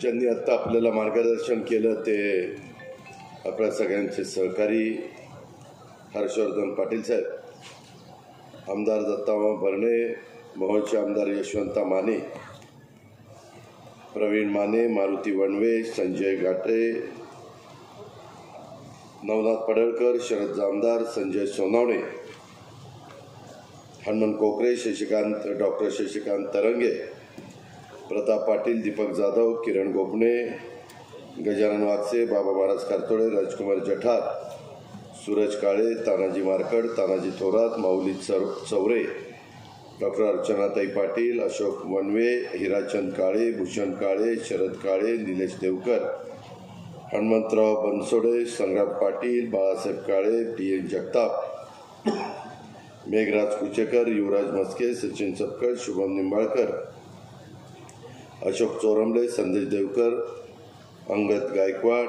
ज्यांनी आता आपल्याला मार्गदर्शन केलं ते आपल्या सगळ्यांचे सहकारी हर्षवर्धन पाटील साहेब, आमदार दत्तामा भरणे, मोहोळचे आमदार यशवंता माने, प्रवीण माने, मारुती वणवे, संजय गाठे, नवनाथ पडळकर, शरद जामदार, संजय सोनवणे, हनुमंत कोकरे, डॉक्टर शशिकांत तरंगे, प्रताप पाटील, दीपक जाधव, किरण गोपणे, गजानन वागसे, बाबा महाराज करतोडे, राजकुमार जठार, सूरज काळे, तानाजी मारकड, तानाजी थोरात, माऊली चौरे, डॉक्टर अर्चनाताई पाटील, अशोक वनवे, हिराचंद काळे, भूषण काळे, शरद काळे, निलेश देवकर, हनुमंतराव बनसोडे, संग्राम पाटील, बाळासाहेब काळे, टी.एन. जगताप, मेघराज कुचेकर, युवराज मस्के, सचिन सपकर, शुभम निंबाळकर, अशोक चोरमले, संदेश देवकर, अंगद गायकवाड,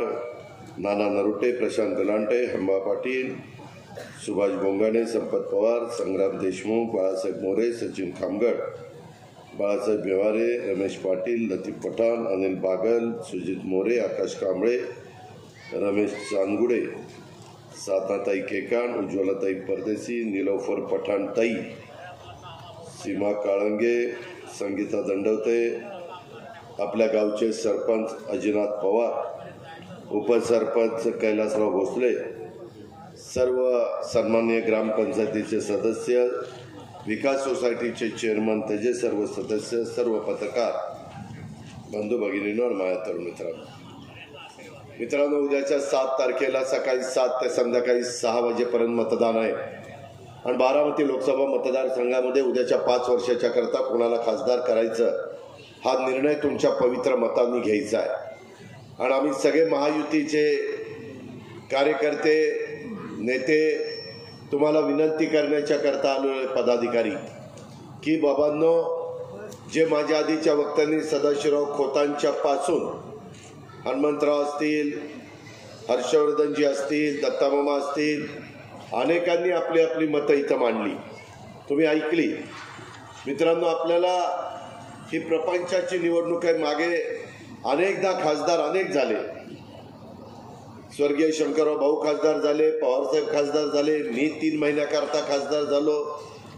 नाना नरुटे, प्रशांत गलांटे, हंबा पाटील, सुभाष बोंगाणे, संपत पवार, संग्राम देशमुख, बाळासाहेब मोरे, सचिन खामगड, बाळासाहेब व्यवहारे, रमेश पाटील, लतीफ पठाण, अनिल बागल, सुजित मोरे, आकाश कांबळे, रमेश चांदगुडे, साधनाताई केकाण, उज्ज्वलाताई परदेशी, निलोफर पठाणताई, सीमा काळंगे, संगीता दंडवते, आपल्या गावचे सरपंच अजिनाथ पवार, उपसरपंच कैलासराव भोसले, सर्व सन्माननीय ग्रामपंचायतीचे सदस्य, विकास सोसायटीचे चेअरमन, त्याचे सर्व सदस्य, सर्व पत्रकार बंधू भगिनींवर, माझ्या तरुण मित्रांनो, उद्याच्या 7 तारखेला सकाळी 7 ते संध्याकाळी 6 वाजेपर्यंत मतदान आहे आणि बारामती लोकसभा मतदारसंघामध्ये उद्याच्या 5 वर्षाच्या करता कोणाला खासदार करायचं हा निर्णय तुमच्या पवित्र मतांनी घ्यायचा आहे. आणि आम्ही सगळे महायुतीचे कार्यकर्ते, नेते तुम्हाला विनंती करण्याच्या करता आलो पदाधिकारी की बाबांनो, जे माझ्या आधीच्या वक्त्यांनी सदाशिवराव खोतांच्या पासून हनुमंतराव असतील, हर्षवर्धनजी असतील, दत्तामामा असतील, अनेकांनी आपली आपली मतं इथं मांडली, तुम्ही ऐकली. मित्रांनो, आपल्याला ही प्रपंचाची निवडणूक आहे. मागे अनेकदा खासदार अनेक झाले. स्वर्गीय शंकरराव भाऊ खासदार झाले, पवारसाहेब खासदार झाले, मी 3 महिन्याकरता खासदार झालो,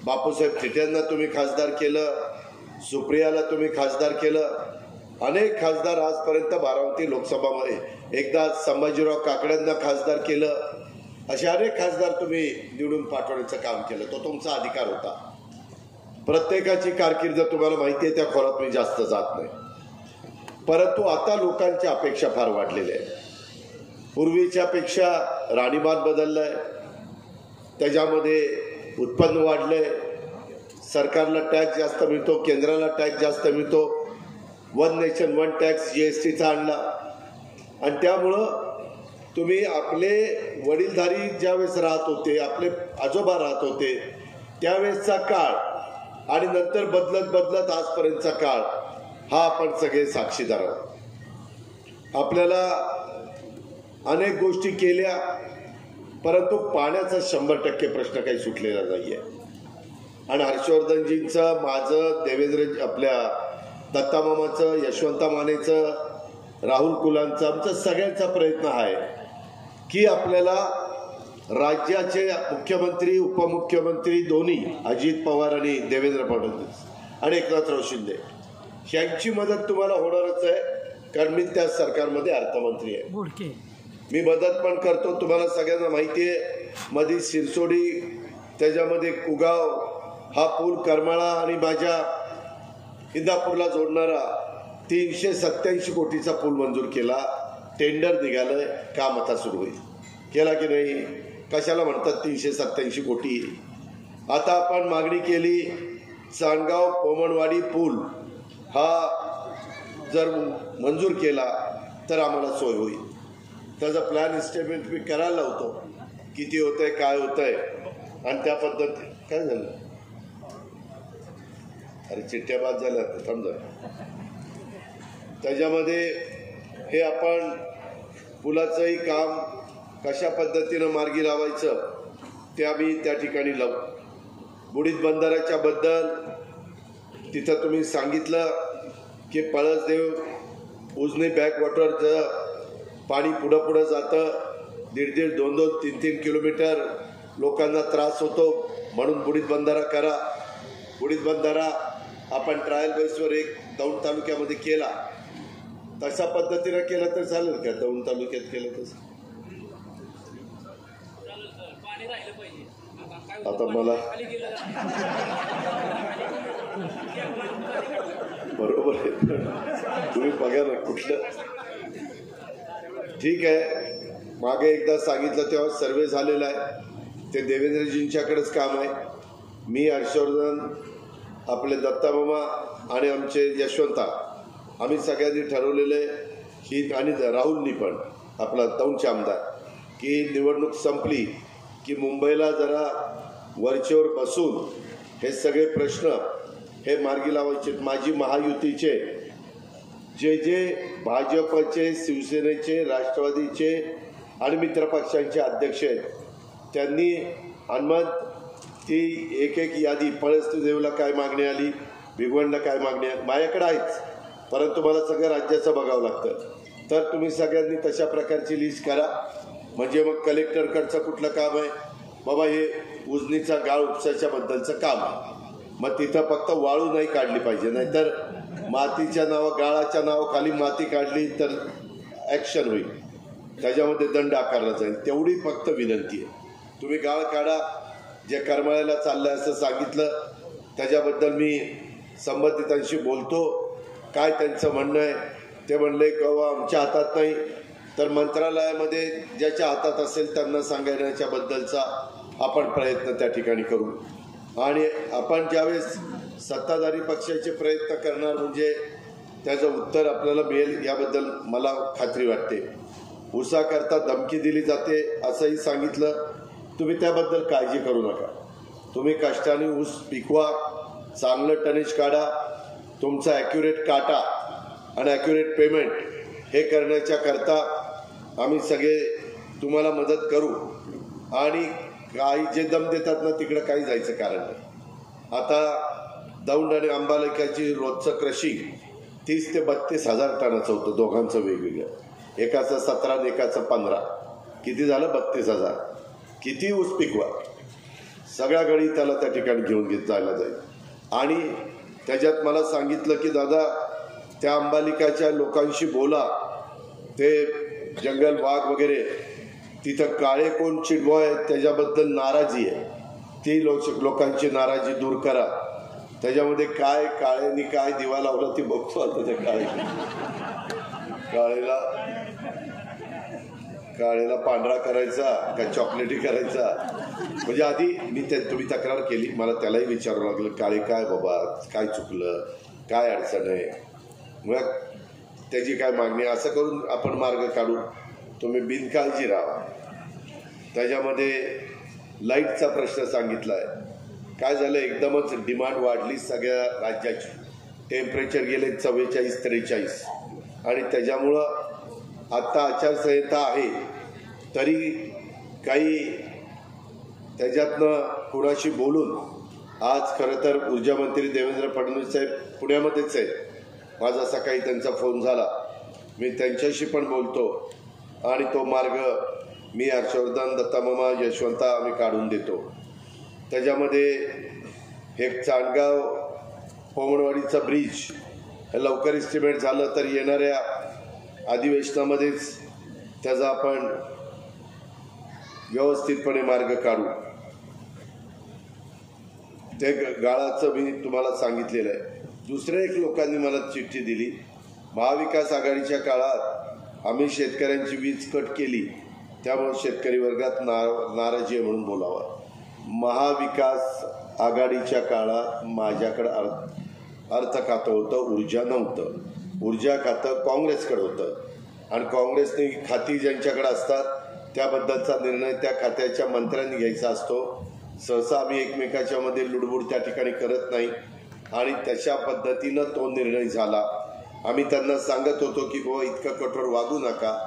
बापूसाहेब थिटेंना तुम्ही खासदार केलं, सुप्रियाला तुम्ही खासदार केलं, अनेक खासदार आजपर्यंत बारामती लोकसभामध्ये, एकदा संभाजीराव काकड्यांना खासदार केलं, असे अनेक खासदार तुम्ही निवडून पाठवण्याचं काम केलं. तो तुमचा अधिकार होता. प्रत्येकाची कारकीर्द तुम्हाला माहिती आहे, त्या खोलात मी जास्त जात नाही. परंतु आता लोकांच्या अपेक्षा फार वाढलेल्या आहेत. पूर्वीच्या पेक्षा राहणीमान बदललंय, त्याच्यामध्ये उत्पन्न वाढलंय, सरकारला टॅक्स जास्त मिळतो, केंद्राला टॅक्स जास्त मिळतो, 1 नेशन 1 टॅक्स GSTचा आणला. आणि त्यामुळं तुम्ही आपले वडीलधारी ज्यावेळेस राहत होते, आपले आजोबा राहत होते, त्यावेळेसचा काळ आणि नंतर बदलत बदलत आजपर्यंतचा काळ हा आपण सगळे साक्षीदार आहोत. आपल्याला अनेक गोष्टी केल्या, परंतु पाण्याचा 100% प्रश्न काही सुटलेला नाही आहे. आणि हर्षवर्धनजींचं, माझं, देवेंद्र, आपल्या दत्तामामाचं, यशवंता मानेचं, राहुल कुलांचं, आमचा सगळ्यांचा प्रयत्न आहे की आपल्याला राज्याचे मुख्यमंत्री, उपमुख्यमंत्री दोन्ही, अजित पवार आणि देवेंद्र फडणवीस आणि एकनाथराव शिंदे, यांची मदत तुम्हाला होणारच आहे, कारण मी त्या सरकारमध्ये अर्थमंत्री आहे. मी मदत पण करतो. तुम्हाला सगळ्यांना माहिती आहे, मधी सिरसोडी, त्याच्यामध्ये कुगाव, हा पूल करमाळा आणि माझ्या इंदापूरला जोडणारा 387 कोटीचा पूल मंजूर केला. टेंडर निघालंय, काम आता सुरू होईल. केला की नाही? कशाला म्हणतात 387 कोटी? आता आपण मागणी केली, चांदगाव पोमणवाडी पूल हा जर मंजूर केला तर आम्हाला सोय होईल. त्याचा प्लॅन इस्टिमेट मी करायला लावतो, किती होतंय, काय होतंय, आणि त्या पद्धती. काय झालं? अरे चिठ्ठ्या बाद झाल्या, समजा. त्याच्यामध्ये हे आपण पुलाचंही काम कशा पद्धतीनं मार्गी लावायचं ते आम्ही त्या ठिकाणी लावू। बुडीत बंधाऱ्याच्या बद्दल तिथं तुम्ही सांगितलं की पळसदेव उजनी बॅकवॉटरचं पाणी पुढं जातं, 1.5, 2, 3 किलोमीटर लोकांना त्रास होतो, म्हणून बुडीत बंधारा करा। बुडीत बंधारा आपण ट्रायल बेसवर एक दौंड तालुक्यामध्ये केला, तशा पद्धतीनं केलं तर चालेल का? दौंड तालुक्यात केलं तसं? आता मला बरोबर आहे, तुम्ही बघा ना कुठलं। ठीक आहे, मागे एकदा सांगितलं तेव्हा सर्वे झालेला आहे, ते देवेंद्रजींच्याकडेच काम आहे। मी हर्षवर्धन, आपले दत्तामामा आणि आमचे यशवंता, आम्ही सगळ्यांनी ठरवलेले ही, आणि राहुलनी पण, आपला दौंडचे आमदार, की निवडणूक संपली की मुंबईला जरा वरचेवर बसून हे सगळे प्रश्न हे मार्गी लावायचे। माझी महायुतीचे जे भाजपचे, शिवसेनेचे, राष्ट्रवादीचे आणि मित्रपक्षांचे अध्यक्ष आहेत, त्यांनी अनमत ती एक यादी, पळसदेवला काय मागणी आली, भिगवणला काय मागणी आहे, माझ्याकडे आहेच, परंतु मला सगळं राज्याचं बघावं लागतं। तर तुम्ही सगळ्यांनी तशा प्रकारची लिस्ट करा, म्हणजे मग कलेक्टरकडचं कुठलं काम आहे बाबा, हे उजनीचा गाळ उपसाच्या बद्दलचं काम आहे, मग तिथं फक्त वाळू नाही काढली पाहिजे, नाहीतर मातीच्या गाळाच्या नावाखाली माती काढली तर ॲक्शन होईल, त्याच्यामध्ये दंड आकारला जाईल, तेवढी फक्त विनंती आहे। तुम्ही गाळ काढा, जे करमाळ्याला चाललंय असं सांगितलं, त्याच्याबद्दल मी संबंधितांशी बोलतो, काय त्यांचं म्हणणं आहे। ते म्हणले की बाबा आमच्या हातात नाही, तर मंत्रालयामध्ये ज्याच्या हातात असेल त्यांना सांगण्याच्याबद्दलचा आपण प्रयत्न त्या ठिकाणी करू। आणि आपण ज्यावेळेस सत्ताधारी पक्षाचे प्रयत्न करणार, म्हणजे त्याचं उत्तर आपल्याला मिळेल याबद्दल मला खात्री वाटते। ऊसाकरता धमकी दिली जाते असंही सांगितलं, तुम्ही त्याबद्दल काळजी करू नका, तुम्ही कष्टाने ऊस पिकवा, चांगलं टनेज काढा, तुमचा ॲक्युरेट काटा आणि ॲक्युरेट पेमेंट हे करण्याच्या करता आम्ही सगळे तुम्हाला मदत करू। आणि काही जे दम देतात ना, तिकडं काही जायचं कारण नाही। आता दौंड आणि अंबालिकाची रोजचं क्रशिंग 30 ते 32 हजार टनाचं होतं, दोघांचं वेगवेगळं, एकाचं 17 आणि एकाचं 15, किती झालं? 32,000। किती ऊस पिकवा, सगळ्या गडी त्याला त्या ठिकाणी घेऊन जायला जाईल। आणि त्याच्यात मला सांगितलं की दादा, त्या अंबालिकाच्या लोकांशी बोला, ते जंगल वाघ वगैरे तिथं काळे कोण चिडवा आहे त्याच्याबद्दल नाराजी आहे, ती लोकांची नाराजी दूर करा। त्याच्यामध्ये काय काळेनी काय दिवा लावला ती बघतो आता, त्या काळेला पांढरा करायचा का चॉकलेटी करायचा, म्हणजे आधी तुम्ही तक्रार केली, मला त्यालाही विचारावं लागलं, काळे काय बाबा, काय चुकलं, काय अडचण आहे, मग त्याची काय मागणी, असं करून आपण मार्ग काढू। तुम्ही बिनकाळजी राहा। त्याच्यामध्ये लाईटचा प्रश्न सांगितला आहे, काय झालं, एकदमच डिमांड वाढली सगळ्या राज्याची, टेम्परेचर गेले 44-43, आणि त्याच्यामुळं आत्ता आचारसंहिता आहे, तरी काही त्याच्यातनं कुणाशी बोलून आज खरं तर ऊर्जा मंत्री देवेंद्र फडणवीस साहेब पुण्यामध्येच आहेत, माझा सकाळी त्यांचा फोन झाला, मी त्यांच्याशी पण बोलतो, आणि तो मार्ग मी हर्षवर्धन, दत्तामामा, यशवंता आम्ही काढून देतो। त्याच्यामध्ये एक चांदगाव पोमणवाडीचा ब्रिज हे लवकर इस्टिमेट झालं तर येणाऱ्या अधिवेशनामध्येच त्याचा आपण व्यवस्थितपणे मार्ग काढू। ते गाळाचं मी तुम्हाला सांगितलेलं आहे। दुसऱ्या एक लोकांनी मला चिठ्ठी दिली, महाविकास आघाडीच्या काळात आम्ही शेतकऱ्यांची वीज कट केली, त्यामुळे शेतकरी वर्गात नाराजी आहे म्हणून बोलावा। महाविकास आघाडीच्या काळात माझ्याकडे अर्थ खातं होतं, ऊर्जा नव्हतं। ऊर्जा खातं काँग्रेसकडे होतं, आणि काँग्रेसने खाती ज्यांच्याकडे असतात त्याबद्दलचा निर्णय त्या खात्याच्या मंत्र्यांनी घ्यायचा असतो। सहसा आम्ही एकमेकाच्या मध्ये लुडबुड त्या ठिकाणी करत नाही, आणि तशा पद्धतीनं तो निर्णय झाला। आम्ही त्यांना सांगत होतो की बाबा इतकं कठोर वागू नका,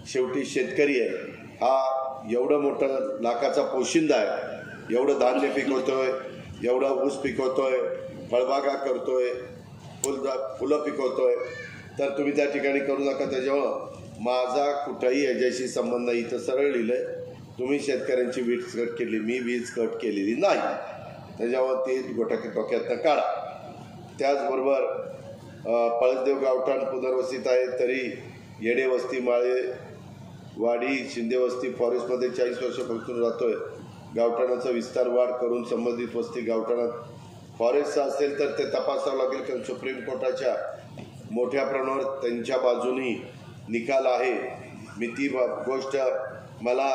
शेवटी शेतकरी आहे, हा एवढं मोठं लाखाचा पोशिंदा आहे, एवढं धान्य पिकवतोय, एवढा ऊस पिकवतोय, फळबागा करतोय, फुलं पिकवतोय, तर तुम्ही त्या ठिकाणी करू नका. त्याच्यामुळं माझा कुठंही याच्याशी संबंध नाही. इथं सरळ लिहिलंय, तुम्ही शेतकऱ्यांची वीज कट केली, मी वीज कट केलेली नाही. त्याच्यावर ते डोक्यातनं काढा. त्याचबरोबर पळसदेव गावठाण पुनर्वसित आहे, तरी येडे वस्ती, माळे वाडी, शिंदे वस्ती फॉरेस्टमध्ये 40 वर्षापासून राहतोय. गावठाणाचा विस्तार वाढ करून संबंधित वस्ती गावठाणात फॉरेस्टचा असेल तर ते तपासावं लागेल, कारण सुप्रीम कोर्टाच्या मोठ्या प्रमाणावर त्यांच्या बाजूनी निकाल आहे. मी ती गोष्ट मला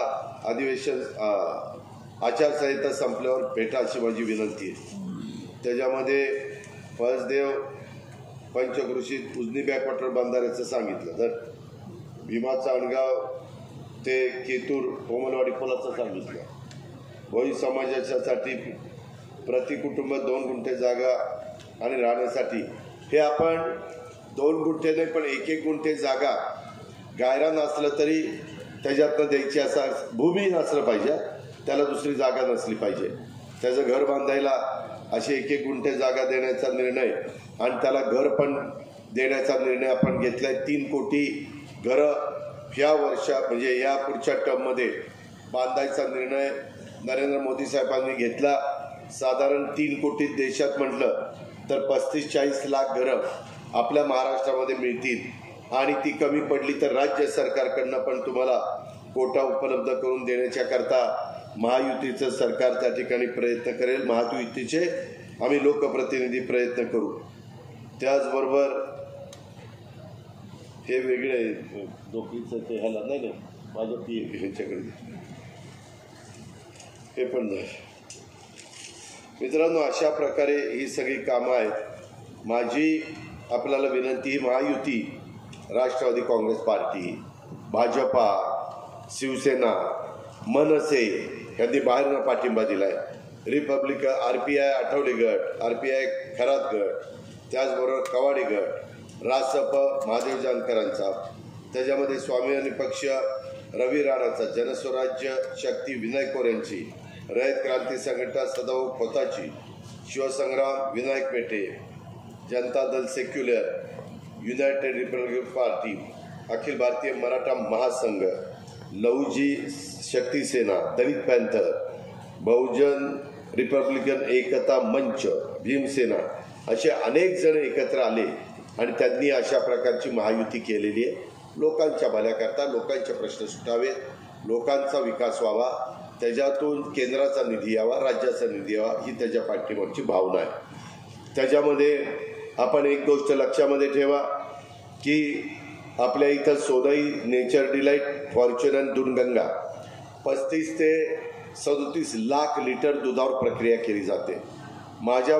अधिवेशन आचारसंहिता संपल्यावर भेटा अशी माझी विनंती आहे. त्याच्यामध्ये पळसदेव पंचकृषीत उजनी बॅकवॉटर बंधाऱ्याचं सांगितलं, तर भीमा चांदगाव ते केतूर कोमलवाडी पुलाचं सांगितलं. भोई समाजाच्यासाठी प्रति कुटुंब 2 गुंठे जागा आणि राहण्यासाठी, हे आपण 2 गुंठे नाही पण 1-1 गुंठे जागा गायरान असलं तरी त्याच्यातनं द्यायची, असं भूमी नसलं पाहिजे, त्याला दुसरी जागा नसली पाहिजे. त्याचं घर बांधायला असे 1-1 गुंठे जागा देण्याचा निर्णय आणि त्याला घर पण देण्याचा निर्णय आपण घेतलाय. 3 कोटी घरं ह्या म्हणजे या पुढच्या टर्ममध्ये बांधायचा निर्णय नरेंद्र मोदी साहेबांनी घेतला. साधारण 3 कोटी देशात म्हटलं तर 35-40 लाख घरं आपल्या महाराष्ट्रामध्ये मिळतील आणि ती कमी पडली तर राज्य सरकारकडनं पण तुम्हाला कोटा उपलब्ध करून देण्याच्या करता महायुतीचं सरकार त्या ठिकाणी प्रयत्न करेल. महायुतीचे आम्ही लोकप्रतिनिधी प्रयत्न करू. त्याचबरोबर हे वेगळे नोकरीचं ते ह्याला नाही माझ्या ह्यांच्याकडे हे पण नाही. मित्रांनो, अशा प्रकारे ही सगळी कामं आहेत. माझी आपल्याला विनंती, ही महायुती राष्ट्रवादी काँग्रेस पार्टी, भाजपा, शिवसेना, मनसे यांनी बाहेरनं पाठिंबा दिलाय. रिपब्लिकन, RPI आठवले गट, RPI खरात गट, त्याचबरोबर कवाडी गट, रासप महादेव जानकरांचा, त्याच्यामध्ये स्वाभिमानी पक्ष रवी राणाचा, जनस्वराज्य शक्ती विनय कोरेंची, रयत क्रांती संघटना Sadabhau खोताची, Shivsangram Vinayak Mete, Janata Dal secular, United Republican party, Akhil Bharatiya Maratha महासंघ, लहुजी शक्ती सेना, दलित पॅंथर, बहुजन रिपब्लिकन एकता मंच, भीमसेना, असे अनेक जण एकत्र आले आणि त्यांनी अशा प्रकारची महायुती केलेली आहे. लोकांच्या भल्याकरता, लोकांचे प्रश्न सुटावेत, लोकांचा विकास व्हावा, त्याच्यातून केंद्राचा निधी यावा, राज्याचा निधी यावा, ही त्याच्या पाठीमागची भावना आहे. त्याच्यामध्ये आपण एक गोष्ट लक्षामध्ये ठेवा की आपल्या इथं सोदाई नेचर डिलाईट, फॉर्च्युनर दूधगंगा 35 ते 37 लाख लिटर दुधावर प्रक्रिया केली जाते. माझ्या